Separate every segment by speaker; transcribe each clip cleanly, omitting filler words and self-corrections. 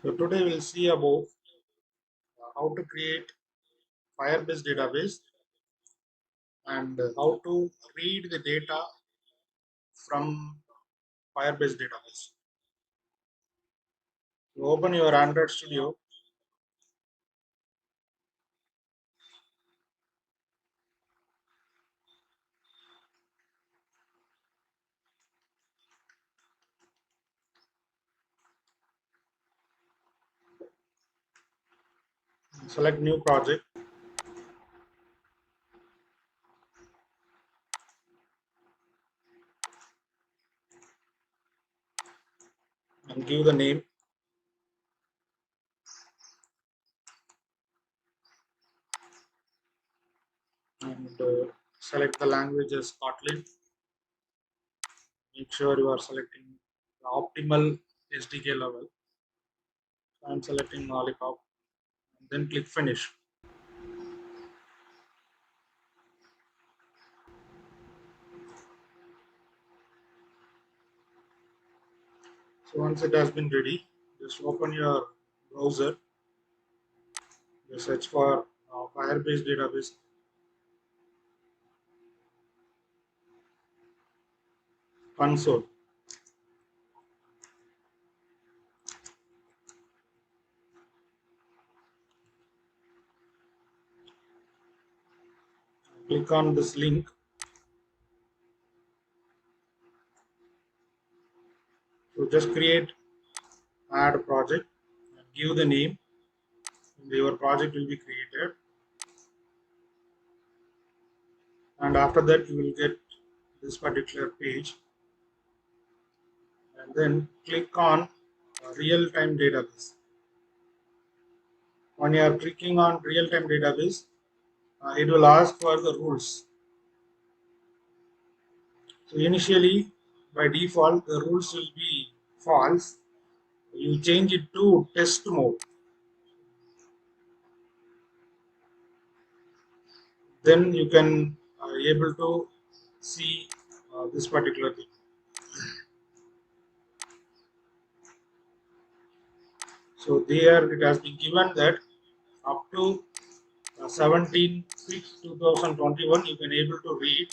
Speaker 1: So today we'll see about how to create Firebase database and how to read the data from Firebase database. So open your Android Studio. Select new project. And give the name. And select the language as Kotlin. Make sure you are selecting the optimal SDK level. So I'm selecting Lollipop. And then click Finish. So once it has been ready, just open your browser. You search for Firebase database. Console. Click on this link. So just add a project, and give the name, and your project will be created. And after that, you will get this particular page. And then click on real-time database. When you are clicking on real-time database, it will ask for the rules. So initially, by default, the rules will be false. You change it to test mode. Then you can able to see this particular thing. So there it has been given that up to 17/6/2021 you can able to read,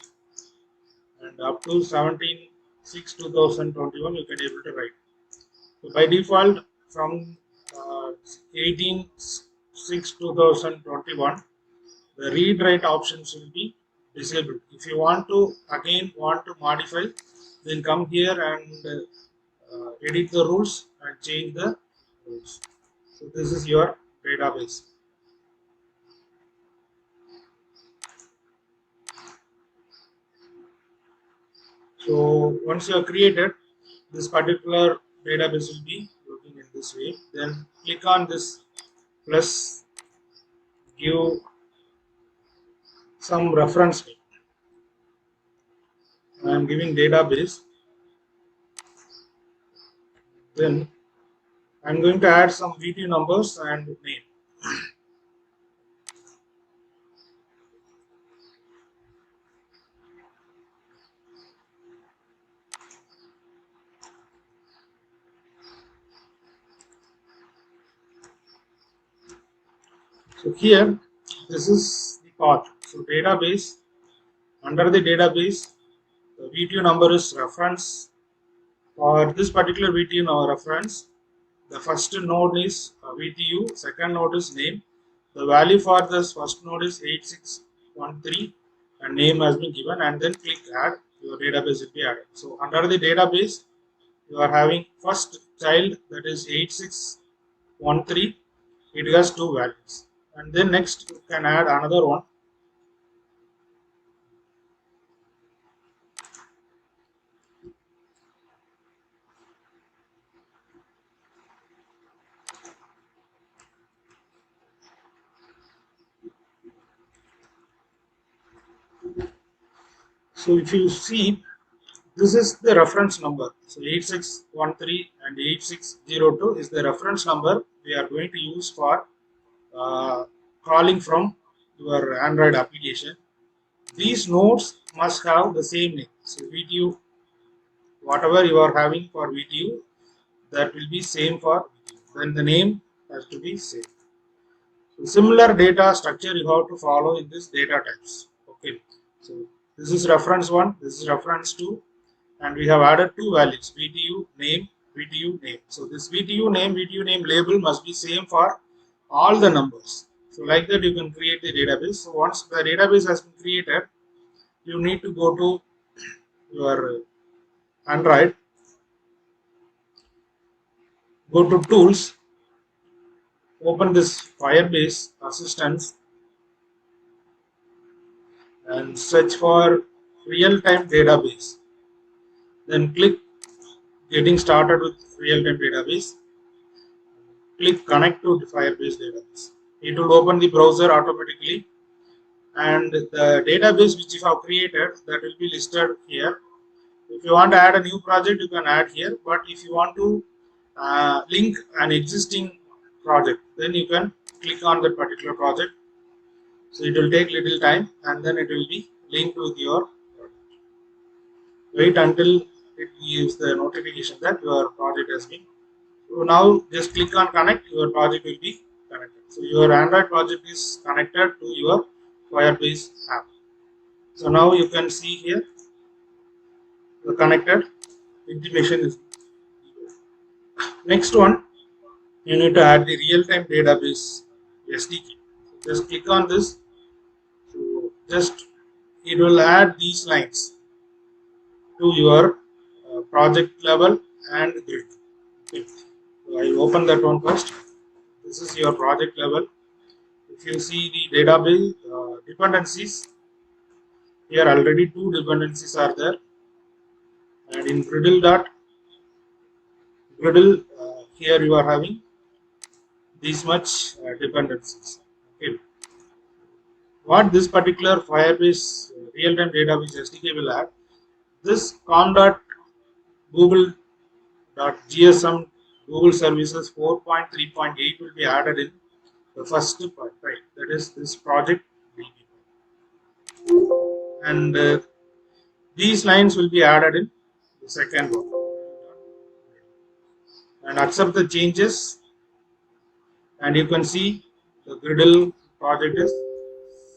Speaker 1: and up to 17/6/2021 you can able to write. So by default from 18/6/2021 the read write options will be disabled. If you want to modify, then come here and edit the rules and change the rules. So this is your database. So once you have created, this particular database will be looking in this way. Then click on this plus, give some reference name. I am giving database. Then I am going to add some VT numbers and name. So here, this is the path. So database, under the database, the VTU number is reference. For this particular VTU reference, the first node is VTU, second node is name. The value for this first node is 8613 and name has been given, and then click add. Your database will be added. So under the database, you are having first child, that is 8613. It has two values, and then next you can add another one. So if you see, this is the reference number. So 8613 and 8602 is the reference number we are going to use for calling from your Android application. These nodes must have the same name. So whatever you are having for VTU, that will be same for VTU. then the name has to be same. So similar data structure you have to follow in this data types. Okay, so this is reference 1, this is reference 2, and we have added two values, VTU name, VTU name. So this VTU name label must be same for all the numbers. So like that you can create the database. So once the database has been created, you need to go to your Android, go to tools, open this Firebase Assistance and search for real-time database. Then click getting started with real-time database. Click connect to the Firebase database. It will open the browser automatically, and the database which you have created, that will be listed here. If you want to add a new project, you can add here, but if you want to link an existing project, then you can click on that particular project. So it will take little time, and then it will be linked with your project. Wait until it gives the notification that your project has been. So now just click on connect, your project will be connected. So your Android project is connected to your Firebase app. So now you can see here the connected intimation is. Next one, you need to add the real-time database SDK. Just click on this. So just it will add these lines to your project level and grid. Okay. So I will open that one first. This is your project level. If you see the database dependencies, here already two dependencies are there, and in Gradle, here you are having this much dependencies. Okay. What this particular Firebase real-time database SDK will add, this com.google.gsm Google Services 4.3.8 will be added in the first part, right? That is this project DB. And these lines will be added in the second one. And accept the changes, and you can see the Gradle project is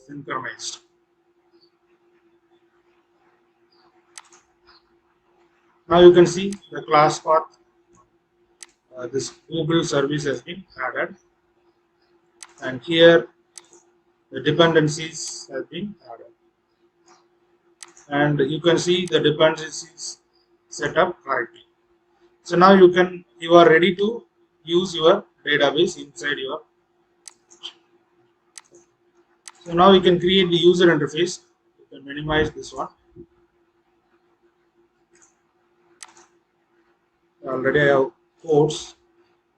Speaker 1: synchronized. Now you can see the class path. This Google service has been added, and here the dependencies have been added, and you can see the dependencies set up correctly. So now you are ready to use your database inside your. So now you can create the user interface. You can minimize this one. Already I have codes.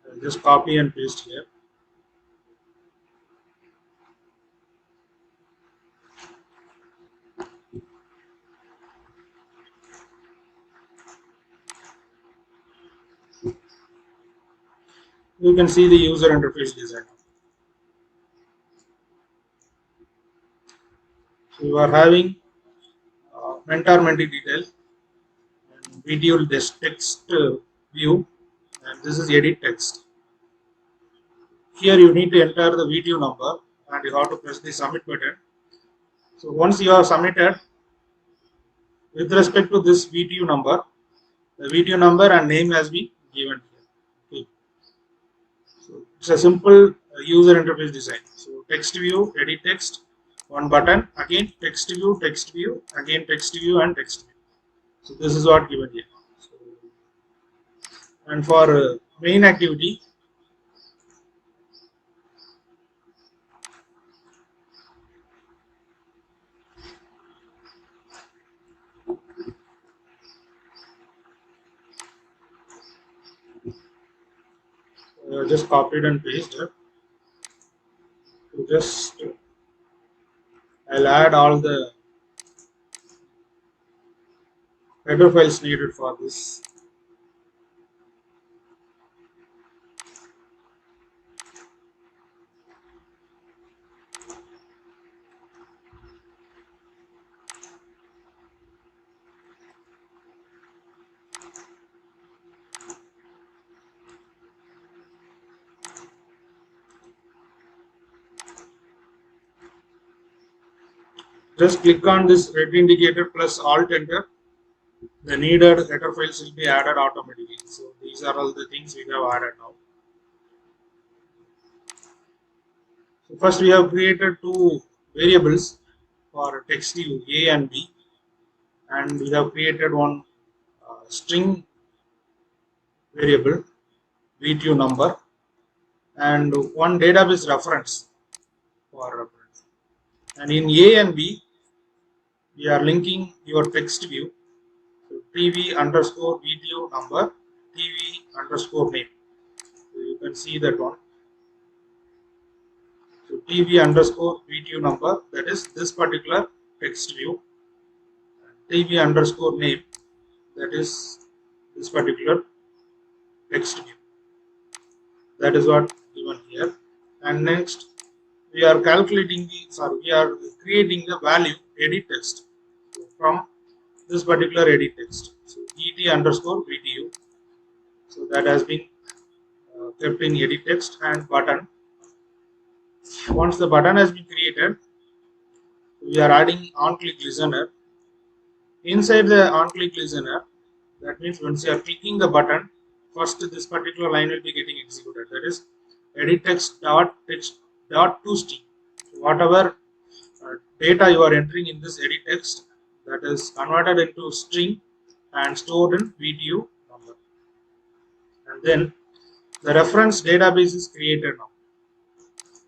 Speaker 1: I'll just copy and paste here. You can see the user interface design. So you are having mentor-mentee detail, and video text view, and this is edit text. Here you need to enter the video number, and you have to press the submit button. So once you have submitted, with respect to this video number, the video number and name has been given here. Okay. So it's a simple user interface design. So text view, edit text, one button, again text view, again text view and text view. So this is what given here. So, and for main activity, just copied and pasted. So just I'll add all the header files needed for this. Just click on this red indicator plus alt enter. The needed header files will be added automatically. So these are all the things we have added now. So first we have created two variables for text view A and B, and we have created one string variable VTU number and one database reference for reference. And in A and B, we are linking your text view. So TV underscore VTU number, TV underscore name. So you can see that one. So TV underscore VTU number, that is this particular text view. TV underscore name, that is this particular text view. That is what given here. And next we are calculating we are creating the value edit text from this particular edit text. So et underscore VTU. So that has been kept in edit text and button. Once the button has been created, we are adding on-click listener. Inside the on-click listener, that means once you are clicking the button, first this particular line will be getting executed. That is edit text dot to string. Whatever data you are entering in this edit text, that is converted into string and stored in VTU number. And then the reference database is created now.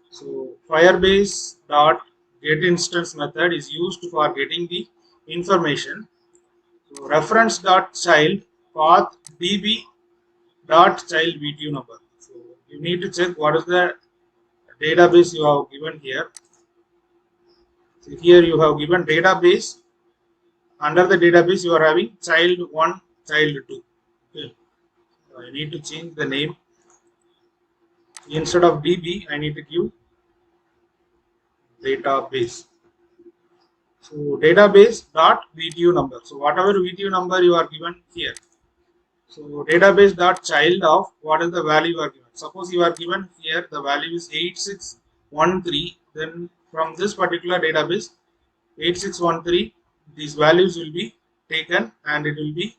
Speaker 1: So Firebase dot get instance method is used for getting the information. So reference dot child path db dot child VTU number. So you need to check what is the database you have given here. So here you have given database. Under the database you are having child 1, child 2. Okay. So I need to change the name. Instead of DB, I need to give database. So database dot VTU number. So whatever VTU number you are given here. So database dot child of what is the value you are given. Suppose you are given here the value is 8613. Then from this particular database 8613, these values will be taken and it will be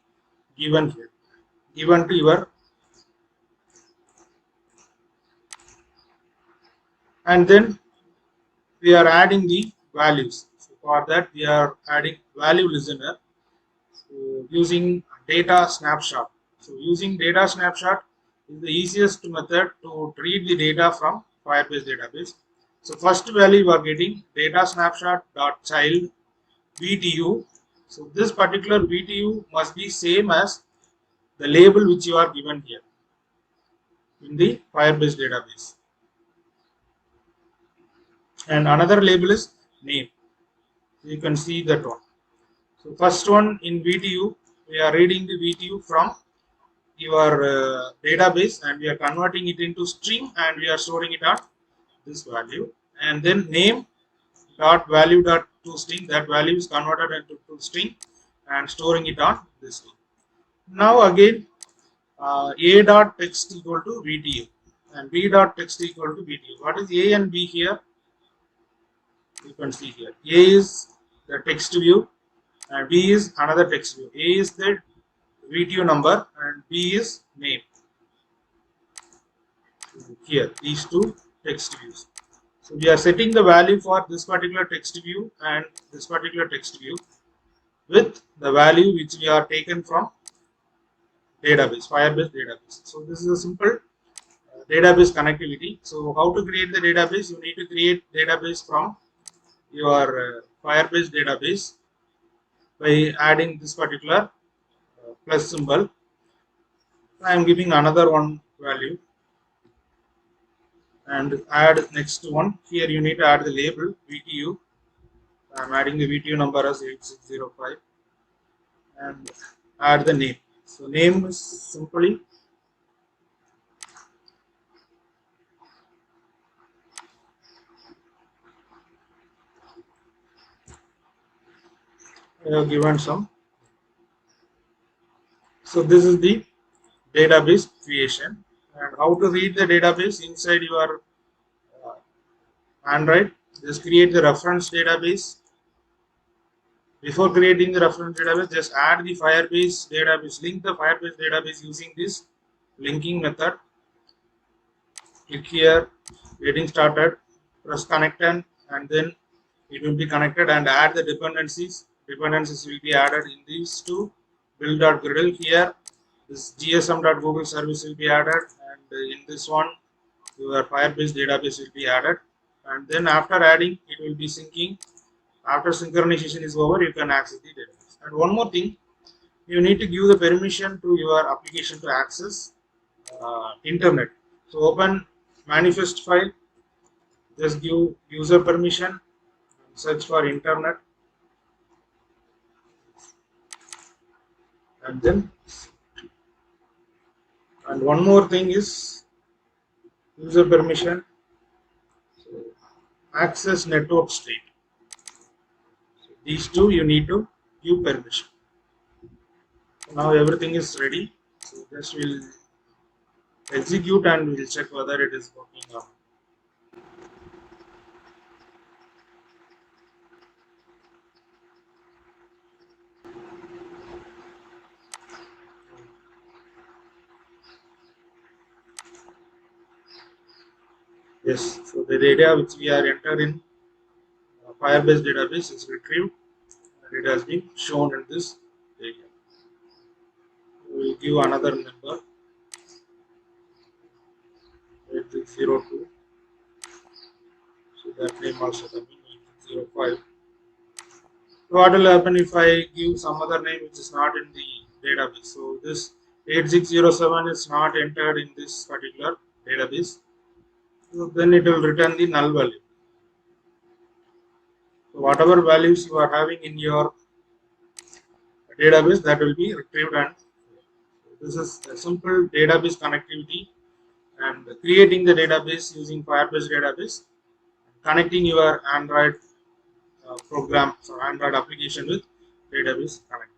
Speaker 1: given here, given to your, and then we are adding the values. So for that we are adding value listener, so using data snapshot. So using data snapshot is the easiest method to read the data from Firebase database. So first value you are getting data snapshot dot child VTU. So this particular VTU must be same as the label which you are given here in the Firebase database. And another label is name. You can see that one. So first one in VTU, we are reading the VTU from your database and we are converting it into string and we are storing it on this value. And then name dot value dot to string, that value is converted into to string and storing it on this string. Now again a dot text equal to VTU and b dot text equal to VTU. What is a and b here? You can see here a is the text view and b is another text view. A is the VTU number and b is name. Here these two text views. So we are setting the value for this particular text view and this particular text view with the value which we are taken from database, Firebase database. So this is a simple database connectivity. So how to create the database? You need to create database from your Firebase database by adding this particular plus symbol. I am giving another one value and add next one. Here you need to add the label VTU. I am adding the VTU number as 8605 and add the name. So name is simply I have given some. So this is the database creation and how to read the database inside your Android. Just create the reference database Before creating the reference database, just add the Firebase database, link the Firebase database using this linking method. Click here, getting started, press connected, and then it will be connected, and add the dependencies. Dependencies will be added in these two. Build.gradle here, this gsm.google service will be added, and in this one, your Firebase database will be added. And then after adding, it will be syncing. After synchronization is over, you can access the database. And one more thing, you need to give the permission to your application to access internet. So open manifest file, just give user permission, search for internet, and then, and one more thing is user permission, so access network state. So these two you need to give permission. Now everything is ready, so just we'll execute and we'll check whether it is working or not. Yes, so the data which we are entered in Firebase database is retrieved and it has been shown in this area. We will give another number 8602. So that name also coming 8605. So what will happen if I give some other name which is not in the database? So this 8607 is not entered in this particular database. So then it will return the null value. So whatever values you are having in your database, that will be retrieved, and this is a simple database connectivity and creating the database using Firebase database, connecting your Android program or Android application with database connectivity.